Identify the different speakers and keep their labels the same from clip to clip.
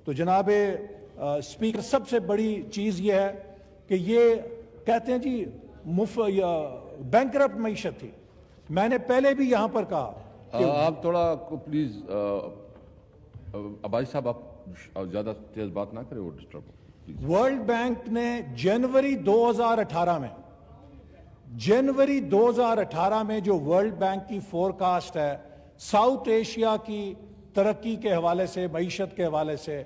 Speaker 1: تو جناب اسپیکر سب سے بڑی چیز یہ ہے کہ یہ کہتے ہیں جی بینکرپٹ معیشت تھی. میں نے پہلے بھی یہاں پر کہا
Speaker 2: آپ تھوڑا پلیز عباسی صاحب آپ زیادہ تیز بات نہ کریں, وہ ڈسٹرب پلیز.
Speaker 1: ورلڈ بینک نے جنوری 2018 میں جو ورلڈ بینک کی فورکاسٹ ہے ساؤتھ ایشیا کی ترقی کے حوالے سے, معیشت کے حوالے سے,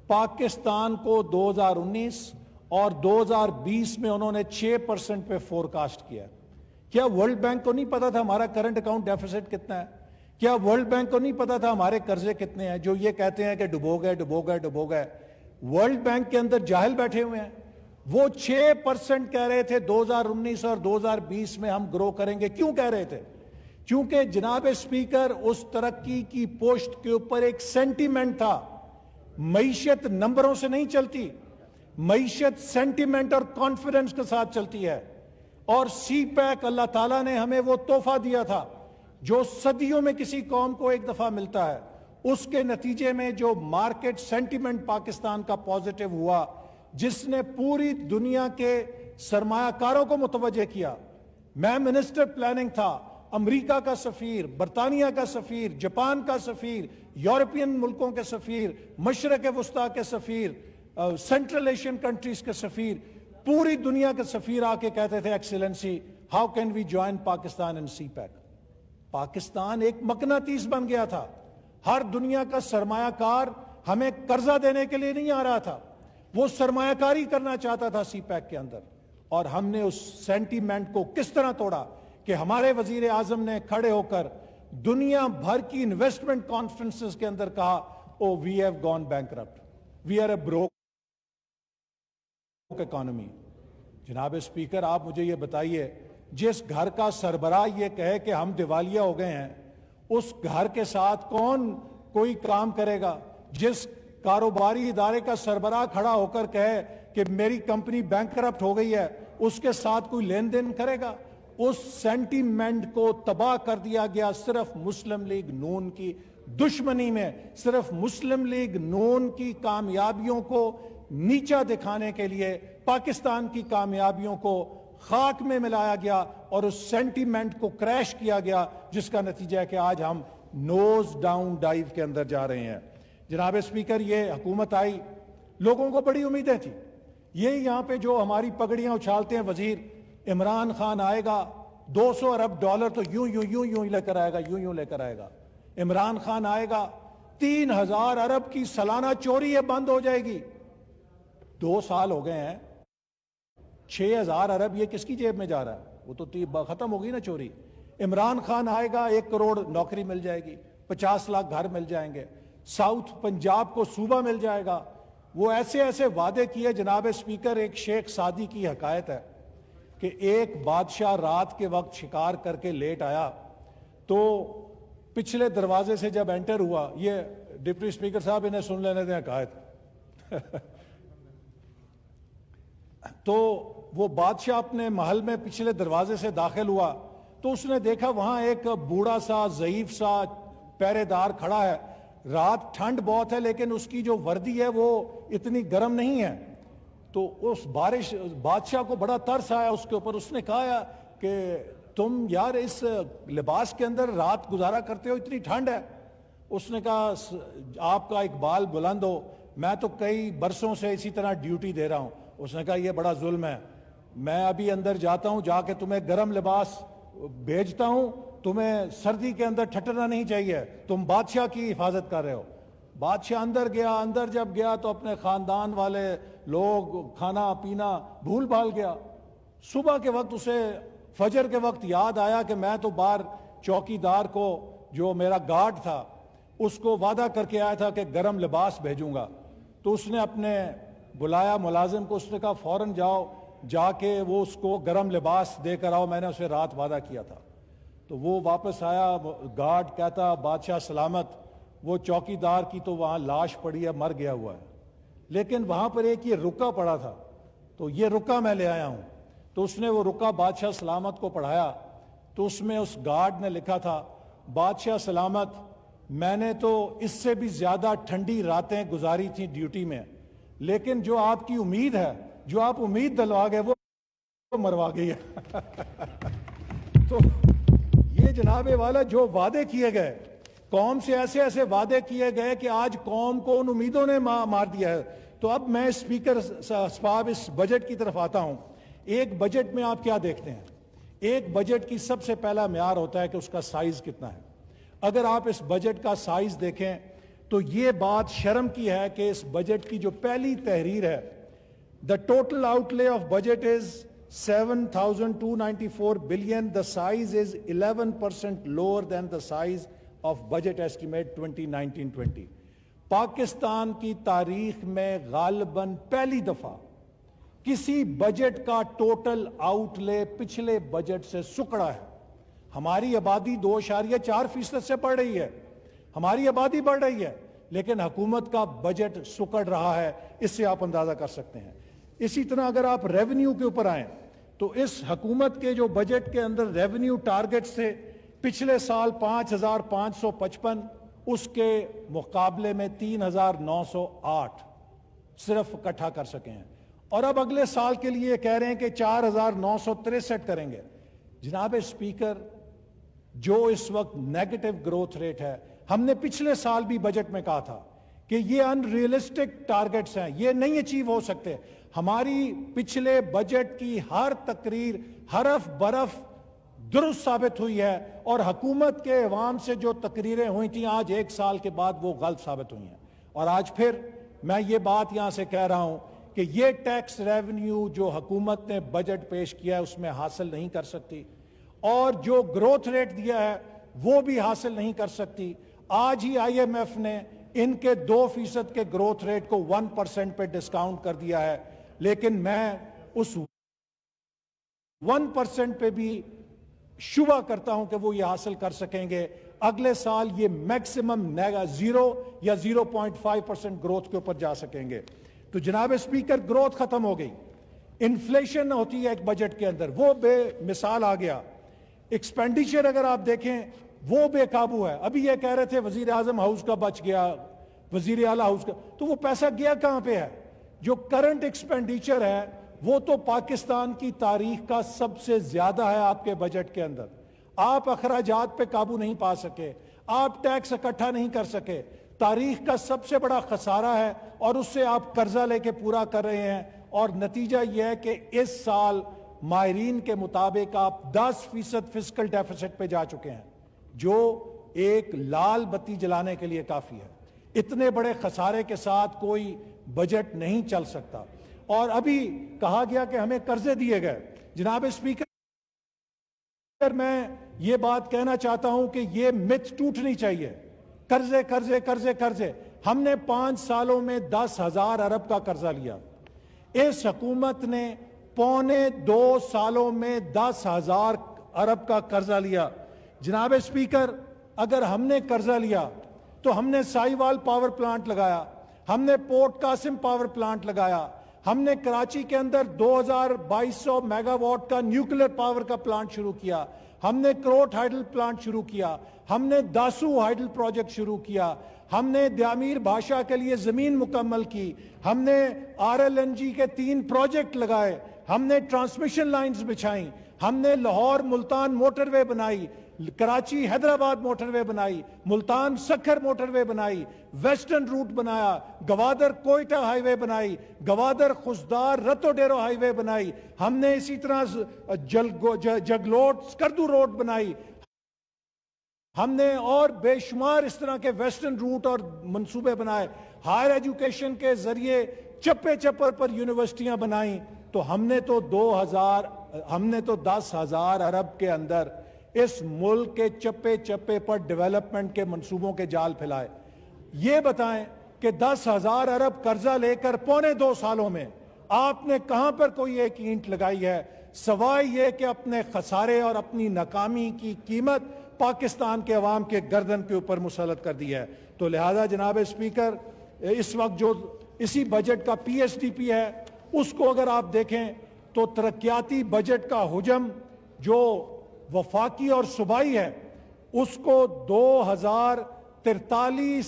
Speaker 1: پاکستان کو 2019 اور 2020 میں انہوں نے 6% پہ فورکاسٹ کیا. کیا ورلڈ بینک کو نہیں پتا تھا ہمارا کرنٹ اکاؤنٹ ڈیفیسٹ کتنا ہے؟ کیا ورلڈ بینک کو نہیں پتا تھا ہمارے قرضے کتنے ہیں جو یہ کہتے ہیں کہ ڈبو گئے؟ ورلڈ بینک کے اندر جاہل بیٹھے ہوئے ہیں. وہ 6% کہہ رہے تھے 2019 اور 2020 میں ہم گرو کریں گے. کیوں کہہ رہے تھے؟ کیونکہ جناب اسپیکر اس ترقی کی پوسٹ کے اوپر ایک سینٹیمنٹ تھا. معیشت نمبروں سے نہیں چلتی, معیشت سینٹیمنٹ اور کانفیڈنس کے ساتھ چلتی ہے. اور سی پیک اللہ تعالیٰ نے ہمیں وہ تحفہ دیا تھا جو صدیوں میں کسی قوم کو ایک دفعہ ملتا ہے. اس کے نتیجے میں جو مارکیٹ سینٹیمنٹ پاکستان کا پازیٹیو ہوا, جس نے پوری دنیا کے سرمایہ کاروں کو متوجہ کیا. میں منسٹر پلاننگ تھا, امریکہ کا سفیر, برطانیہ کا سفیر, جاپان کا سفیر, یورپین ملکوں کے سفیر, مشرق وسطیٰ کے سفیر, سینٹرل ایشین کنٹریز کے سفیر, پوری دنیا کے سفیر آ کے کہتے تھے excellency how can we join Pakistan in CPEC. Pakistan ایک مقناطیس بن گیا تھا. ہر دنیا کا سرمایہ کار ہمیں قرضہ دینے کے لیے نہیں آ رہا تھا, وہ سرمایہ کاری کرنا چاہتا تھا سی پیک کے اندر. اور ہم نے اس سینٹیمنٹ کو کس طرح توڑا کہ ہمارے وزیر اعظم نے کھڑے ہو کر دنیا بھر کی انویسٹمنٹ کانفرنسز کے اندر کہا oh we have gone bankrupt, we are a broke economy. جناب اسپیکر آپ مجھے یہ بتائیے, جس گھر کا سربراہ یہ کہے کہ ہم دیوالیہ ہو گئے ہیں, اس گھر کے ساتھ کون کوئی کام کرے گا؟ جس کاروباری ادارے کا سربراہ کھڑا ہو کر کہے کہ میری کمپنی بینکرپٹ ہو گئی ہے, اس کے ساتھ کوئی لین دین کرے گا؟ اس سینٹیمنٹ کو تباہ کر دیا گیا صرف مسلم لیگ نون کی دشمنی میں, صرف مسلم لیگ نون کی کامیابیوں کو نیچا دکھانے کے لیے پاکستان کی کامیابیوں کو خاک میں ملایا گیا اور اس سینٹیمنٹ کو کریش کیا گیا, جس کا نتیجہ ہے کہ آج ہم نوز ڈاؤن ڈائیو کے اندر جا رہے ہیں. جناب اسپیکر یہ حکومت آئی, لوگوں کو بڑی امیدیں تھیں. یہ یہاں پہ جو ہماری پگڑیاں اچھالتے ہیں وزیر, عمران خان آئے گا $200 ارب تو یوں لے کر آئے گا, یوں لے کر آئے گا. عمران خان آئے گا 3000 ارب کی سالانہ چوری ہے بند ہو جائے گی. 2 سال ہو گئے ہیں, 6000 ارب یہ کس کی جیب میں جا رہا ہے؟ وہ تو ختم ہو گئی نا چوری. عمران خان آئے گا 1 کروڑ نوکری مل جائے گی, 50 لاکھ گھر مل جائیں گے, ساؤتھ پنجاب کو صوبہ مل جائے گا. وہ ایسے وعدے کیے. جناب اسپیکر ایک شیخ سعدی کی حکایت ہے کہ ایک بادشاہ رات کے وقت شکار کر کے لیٹ آیا تو پچھلے دروازے سے جب انٹر ہوا, یہ ڈپٹی اسپیکر صاحب انہیں سن لینے دیں حکایت تو وہ بادشاہ اپنے محل میں پچھلے دروازے سے داخل ہوا تو اس نے دیکھا وہاں ایک بوڑھا سا ضعیف سا پہرے دار کھڑا ہے. رات ٹھنڈ بہت ہے لیکن اس کی جو وردی ہے وہ اتنی گرم نہیں ہے. تو اس بادشاہ کو بڑا ترس آیا اس کے اوپر. اس نے کہا کہ تم یار اس لباس کے اندر رات گزارا کرتے ہو, اتنی ٹھنڈ ہے. اس نے کہا آپ کا اقبال بلند ہو, میں تو کئی برسوں سے اسی طرح ڈیوٹی دے رہا ہوں. اس نے کہا یہ بڑا ظلم ہے, میں ابھی اندر جاتا ہوں, جا کے تمہیں گرم لباس بھیجتا ہوں, تمہیں سردی کے اندر ٹھٹرنا نہیں چاہیے, تم بادشاہ کی حفاظت کر رہے ہو. بادشاہ اندر گیا, اندر جب گیا تو اپنے خاندان والے لوگ کھانا پینا بھول بھال گیا. صبح کے وقت اسے فجر کے وقت یاد آیا کہ میں تو باہر چوکی دار کو جو میرا گارڈ تھا اس کو وعدہ کر کے آیا تھا کہ گرم لباس بھیجوں گا. تو اس نے اپنے بلایا ملازم کو, اس نے کہا فوراً جاؤ, جا کے وہ اس کو گرم لباس دے کر آؤ, میں نے اسے رات وعدہ کیا تھا. تو وہ واپس آیا, گارڈ کہتا بادشاہ سلامت. وہ چوکی دار کی تو وہاں لاش پڑی ہے, مر گیا ہوا ہے, لیکن وہاں پر ایک یہ رکا پڑا تھا, تو یہ رکا میں لے آیا ہوں. تو اس نے وہ رکا بادشاہ سلامت کو پڑھایا تو اس میں اس گارڈ نے لکھا تھا بادشاہ سلامت میں نے تو اس سے بھی زیادہ ٹھنڈی راتیں گزاری تھیں ڈیوٹی میں، لیکن جو آپ کی امید ہے، جو آپ امید دلوا گئے وہ مروا گئی ہے۔ تو یہ جناب والا جو وعدے کیے گئے، قوم سے ایسے ایسے وعدے کیے گئے کہ آج قوم کو ان امیدوں نے مار دیا ہے۔ تو اب میں اسپیکر صاحب اس بجٹ کی طرف آتا ہوں۔ ایک بجٹ میں آپ کیا دیکھتے ہیں؟ ایک بجٹ کی سب سے پہلا معیار ہوتا ہے کہ اس کا سائز کتنا ہے۔ اگر آپ اس بجٹ کا سائز دیکھیں تو یہ بات شرم کی ہے کہ اس بجٹ کی جو پہلی تحریر ہے، the total outlay of budget is 7,294 billion. The size is 11% lower than the size of budget estimate 2019-20. Pakistan کی تاریخ میں غالباً پہلی دفعہ کسی بجٹ کا ٹوٹل آؤٹ لے پچھلے بجٹ سے سکڑا ہے۔ ہماری آبادی 2.4% سے بڑھ رہی ہے، ہماری آبادی بڑھ رہی ہے، لیکن حکومت کا بجٹ سکڑ رہا ہے۔ اس سے آپ اندازہ کر سکتے ہیں۔ اسی طرح اگر آپ ریونیو کے اوپر آئیں تو اس حکومت کے جو بجٹ کے اندر ریونیو ٹارگٹس تھے پچھلے سال 5,555، اس کے مقابلے میں 3,908 صرف اکٹھا کر سکے ہیں، اور اب اگلے سال کے لیے کہہ رہے ہیں کہ 4,963 کریں گے۔ جناب اسپیکر، جو اس وقت نیگیٹو گروتھ ریٹ ہے، ہم نے پچھلے سال بھی بجٹ میں کہا تھا کہ یہ ان ریئلسٹک ٹارگٹس ہیں، یہ نہیں اچیو ہو سکتے۔ ہماری پچھلے بجٹ کی ہر تقریر حرف برف درست ثابت ہوئی ہے، اور حکومت کے عوام سے جو تقریریں ہوئی تھیں آج ایک سال کے بعد وہ غلط ثابت ہوئی ہیں۔ اور آج پھر میں یہ بات یہاں سے کہہ رہا ہوں کہ یہ ٹیکس ریونیو جو حکومت نے بجٹ پیش کیا ہے اس میں حاصل نہیں کر سکتی، اور جو گروتھ ریٹ دیا ہے وہ بھی حاصل نہیں کر سکتی۔ آج ہی آئی ایم ایف نے ان کے 2% کے گروتھ ریٹ کو 1% پہ ڈسکاؤنٹ کر دیا ہے، لیکن میں اس 1% پہ بھی شبہ کرتا ہوں کہ وہ یہ حاصل کر سکیں گے۔ اگلے سال یہ میکسیمم 0 یا 0.5% گروتھ کے اوپر جا سکیں گے۔ تو جناب اسپیکر، گروتھ ختم ہو گئی، انفلیشن ہوتی ہے ایک بجٹ کے اندر، وہ بے مثال آ گیا۔ ایکسپینڈیچر اگر آپ دیکھیں وہ بے قابو ہے۔ ابھی یہ کہہ رہے تھے وزیر اعظم ہاؤس کا بچ گیا، وزیر اعلیٰ ہاؤس کا، تو وہ پیسہ گیا کہاں پہ ہے؟ جو کرنٹ ایکسپینڈیچر ہے وہ تو پاکستان کی تاریخ کا سب سے زیادہ ہے آپ کے بجٹ کے اندر۔ آپ اخراجات پہ قابو نہیں پا سکے، آپ ٹیکس اکٹھا نہیں کر سکے، تاریخ کا سب سے بڑا خسارہ ہے، اور اس سے آپ قرضہ لے کے پورا کر رہے ہیں، اور نتیجہ یہ ہے کہ اس سال ماہرین کے مطابق آپ 10% فسکل ڈیفیسٹ پہ جا چکے ہیں، جو ایک لال بتی جلانے کے لیے کافی ہے۔ اتنے بڑے خسارے کے ساتھ کوئی بجٹ نہیں چل سکتا۔ اور ابھی کہا گیا کہ ہمیں قرضے دیے گئے۔ جناب اسپیکر، میں یہ بات کہنا چاہتا ہوں کہ یہ مت ٹوٹنی چاہیے۔ قرضے قرضے قرضے قرضے، ہم نے 5 سالوں میں 10,000 ارب کا قرضہ لیا۔ اس حکومت نے 1.25 سالوں میں 10,000 ارب کا قرضہ لیا۔ جناب اسپیکر، اگر ہم نے قرضہ لیا تو ہم نے سائی وال پاور پلانٹ لگایا، ہم نے پورٹ قاسم پاور پلانٹ لگایا، ہم نے کراچی کے اندر 2,200 میگا واٹ کا نیوکلیر پاور کا پلانٹ شروع کیا، ہم نے کروٹ ہائیڈل پلانٹ شروع کیا، ہم نے داسو ہائیڈل پروجیکٹ شروع کیا، ہم نے دیامیر بھاشا کے لیے زمین مکمل کی، ہم نے RLNG کے 3 پروجیکٹ لگائے، ہم نے ٹرانسمیشن لائنز بچھائیں، ہم نے لاہور ملتان موٹر وے بنائی، کراچی حیدرآباد موٹر وے بنائی، ملتان سکھر موٹر وے بنائی، ویسٹرن روٹ بنایا، گوادر کوئٹہ ہائی وے بنائی، گوادر خزدار رتو ڈیرو ہائی وے بنائی، ہم نے اسی طرح جگلوٹ سکردو روڈ بنائی، ہم نے اور بے شمار اس طرح کے ویسٹرن روٹ اور منصوبے بنائے، ہائر ایجوکیشن کے ذریعے چپے چپر پر یونیورسٹیاں بنائیں۔ تو ہم نے تو 10,000 ارب کے اندر اس ملک کے چپے چپے پر ڈیولپمنٹ کے منصوبوں کے جال پھیلائے۔ یہ بتائیں کہ 10,000 ارب قرضہ لے کر 1.25 سالوں میں آپ نے کہاں پر کوئی ایک اینٹ لگائی ہے، سوائے یہ کہ اپنے خسارے اور اپنی ناکامی کی قیمت پاکستان کے عوام کے گردن کے اوپر مسلط کر دی ہے۔ تو لہذا جناب اسپیکر، اس وقت جو اسی بجٹ کا PSDP ہے، اس کو اگر آپ دیکھیں تو ترقیاتی بجٹ کا حجم جو وفاقی اور صوبائی ہے، اس کو 43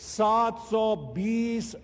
Speaker 1: 720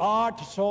Speaker 1: 800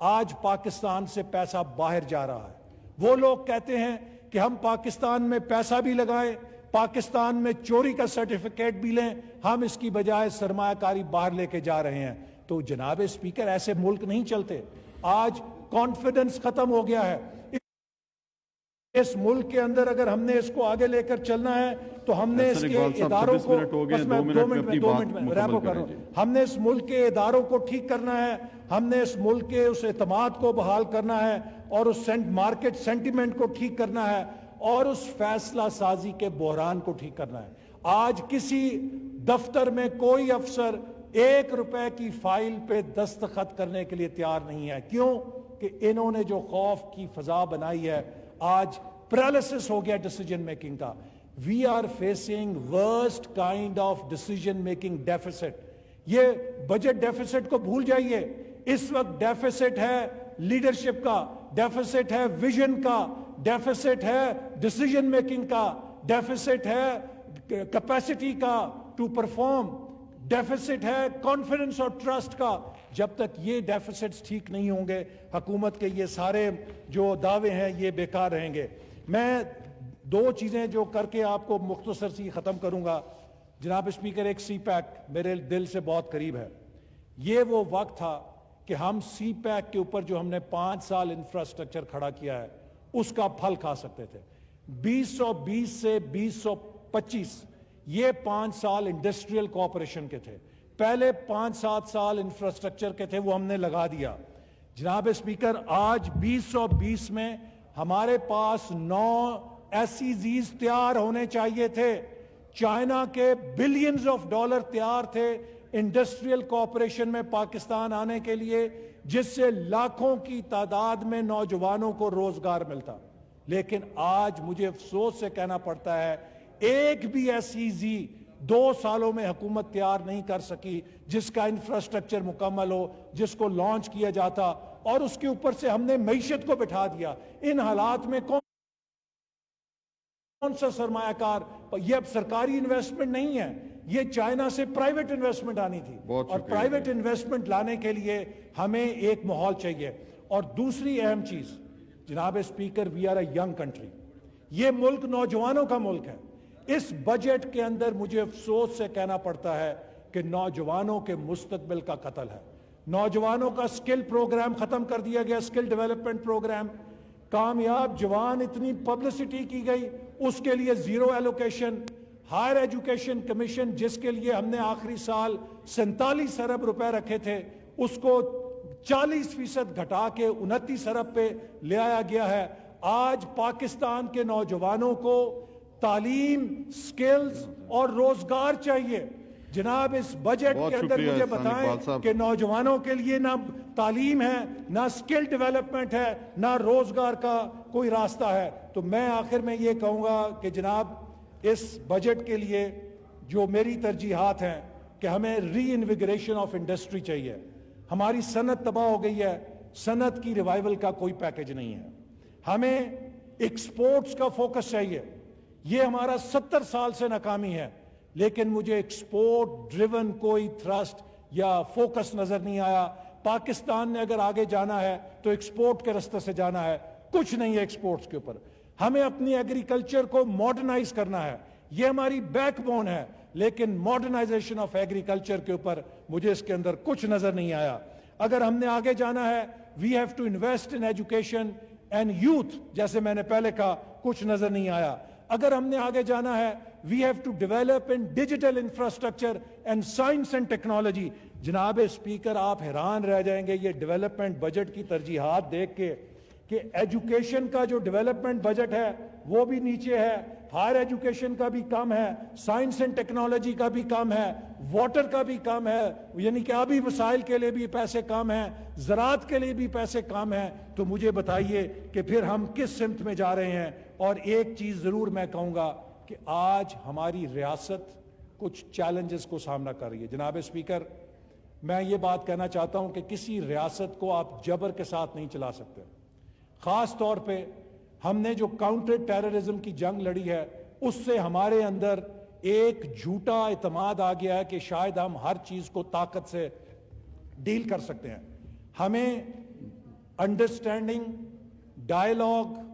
Speaker 1: آج پاکستان سے پیسہ باہر جا رہا ہے۔ وہ لوگ کہتے ہیں کہ ہم پاکستان میں پیسہ بھی لگائیں، پاکستان میں چوری کا سرٹیفکیٹ بھی لیں، ہم اس کی بجائے سرمایہ کاری باہر لے کے جا رہے ہیں۔ تو جناب اسپیکر، ایسے ملک نہیں چلتے۔ آج کانفیڈنس ختم ہو گیا ہے اس ملک کے اندر۔ اگر ہم نے اس کو آگے لے کر چلنا ہے تو ہم نے اس کے اداروں کو ہم نے اس ملک کے اداروں کو ٹھیک کرنا ہے، ہم نے اس ملک کے اس اعتماد کو بحال کرنا ہے، اور اس مارکیٹ سینٹیمنٹ کو ٹھیک کرنا ہے، اور اس فیصلہ سازی کے بحران کو ٹھیک کرنا ہے۔ آج کسی دفتر میں کوئی افسر 1 روپے کی فائل پہ دستخط کرنے کے لیے تیار نہیں ہے۔ کیوں؟ کہ انہوں نے جو خوف کی فضا بنائی ہے، آج پیرالائسس ہو گیا ڈیسیجن میکنگ کا۔ We are facing worst kind of decision making deficit. یہ بجٹ ڈیفیسٹ کو بھول جائیے، اس وقت ڈیفیسٹ ہے لیڈرشپ کا، ڈیفیسٹ ہے ویژن کا، ڈیفیسٹ ہے ڈیسیجن میکنگ کا، ڈیفیسٹ ہے کیپیسٹی کا ٹو پرفارم، ڈیفیسٹ ہے کانفیڈنس اور ٹرسٹ کا۔ جب تک یہ ڈیفیسٹس ٹھیک نہیں ہوں گے، حکومت کے یہ سارے جو دعوے ہیں یہ بیکار رہیں گے۔ میں 2 چیزیں جو کر کے آپ کو مختصر سی ختم کروں گا۔ جناب اسپیکر، ایک سی پیک میرے دل سے بہت قریب ہے۔ یہ وہ وقت تھا کہ ہم سی پیک کے اوپر جو ہم نے 5 سال انفراسٹرکچر کھڑا کیا ہے اس کا پھل کھا سکتے تھے۔ 2020 سے 2025 یہ 5 سال انڈسٹریل کوآپریشن کے تھے۔ پہلے 5-7 سال انفراسٹرکچر کے تھے، وہ ہم نے لگا دیا۔ جناب اسپیکر، آج 2020 میں ہمارے پاس 9 SEZs تیار ہونے چاہیے تھے۔ چائنا کے بلینز آف ڈالر تیار تھے انڈسٹریل کوآپریشن میں پاکستان آنے کے لیے، جس سے لاکھوں کی تعداد میں نوجوانوں کو روزگار ملتا۔ لیکن آج مجھے افسوس سے کہنا پڑتا ہے، ایک بھی SEZ 2 سالوں میں حکومت تیار نہیں کر سکی جس کا انفراسٹرکچر مکمل ہو، جس کو لانچ کیا جاتا، اور اس کے اوپر سے ہم نے معیشت کو بٹھا دیا۔ ان حالات میں کون سا سرمایہ کار؟ یہ اب سرکاری انویسٹمنٹ نہیں ہے، یہ چائنا سے پرائیویٹ انویسٹمنٹ آنی تھی، اور پرائیویٹ انویسٹمنٹ لانے کے لیے ہمیں ایک ماحول چاہیے۔ اور دوسری اہم چیز، جناب speaker, we are a young country, یہ ملک نوجوانوں کا ملک ہے۔ اس بجٹ کے اندر مجھے افسوس سے کہنا پڑتا ہے کہ نوجوانوں کے مستقبل کا قتل ہے۔ نوجوانوں کا سکل پروگرام ختم کر دیا گیا، سکل ڈیولپمنٹ پروگرام۔ کامیاب جوان اتنی پبلسٹی کی گئی، اس کے لیے 0 ایلوکیشن۔ ہائر ایجوکیشن کمیشن، جس کے لیے ہم نے آخری سال 47 ارب روپے رکھے تھے، اس کو 40% گھٹا کے 29 ارب پہ لے آیا گیا ہے۔ آج پاکستان کے نوجوانوں کو تعلیم، سکلز اور روزگار چاہیے۔ جناب اس بجٹ کے اندر مجھے بتائیں کہ نوجوانوں کے لیے نہ تعلیم ہے، نہ سکل ڈیولپمنٹ ہے، نہ روزگار کا کوئی راستہ ہے۔ تو میں آخر میں یہ کہوں گا کہ جناب اس بجٹ کے لیے جو میری ترجیحات ہیں کہ ہمیں ری انویگریشن آف انڈسٹری چاہیے۔ ہماری صنعت تباہ ہو گئی ہے، صنعت کی ریوائیول کا کوئی پیکج نہیں ہے۔ ہمیں ایکسپورٹس کا فوکس چاہیے۔ یہ ہمارا 70 سال سے ناکامی ہے، لیکن مجھے ایکسپورٹ ڈریون کوئی تھرسٹ یا فوکس نظر نہیں آیا۔ پاکستان نے اگر آگے جانا ہے تو ایکسپورٹ کے راستے سے جانا ہے، کچھ نہیں ہے ایکسپورٹس کے اوپر۔ ہمیں اپنی ایگریکلچر کو ماڈرنائز کرنا ہے، یہ ہماری بیک بون ہے، لیکن ماڈرنائزیشن آف ایگریکلچر کے اوپر مجھے اس کے اندر کچھ نظر نہیں آیا۔ اگر ہم نے آگے جانا ہے، we have to invest in education and youth, جیسے میں نے پہلے کہا، کچھ نظر نہیں آیا۔ اگر ہم نے آگے جانا ہے، we have to develop in digital infrastructure and science and technology. جناب اسپیکر، آپ حیران رہ جائیں گے یہ ڈیولپمنٹ بجٹ کی ترجیحات دیکھ کے کہ ایجوکیشن کا جو ڈیولپمنٹ بجٹ ہے وہ بھی نیچے ہے، ہائر ایجوکیشن کا بھی کم ہے، سائنس اینڈ ٹیکنالوجی کا بھی کم ہے، واٹر کا بھی کم ہے، یعنی کہ آبی وسائل کے لیے بھی پیسے کم ہیں، زراعت کے لیے بھی پیسے کم ہیں۔ تو مجھے بتائیے کہ پھر ہم کس سمت میں جا رہے ہیں؟ اور ایک چیز ضرور میں کہوں گا کہ آج ہماری ریاست کچھ چیلنجز کو سامنا کر رہی ہے۔ جناب اسپیکر، میں یہ بات کہنا چاہتا ہوں کہ کسی ریاست کو آپ جبر کے ساتھ نہیں چلا سکتے۔ خاص طور پہ ہم نے جو کاؤنٹر ٹیررزم کی جنگ لڑی ہے، اس سے ہمارے اندر ایک جھوٹا اعتماد آ گیا ہے کہ شاید ہم ہر چیز کو طاقت سے ڈیل کر سکتے ہیں۔ ہمیں understanding, dialogue,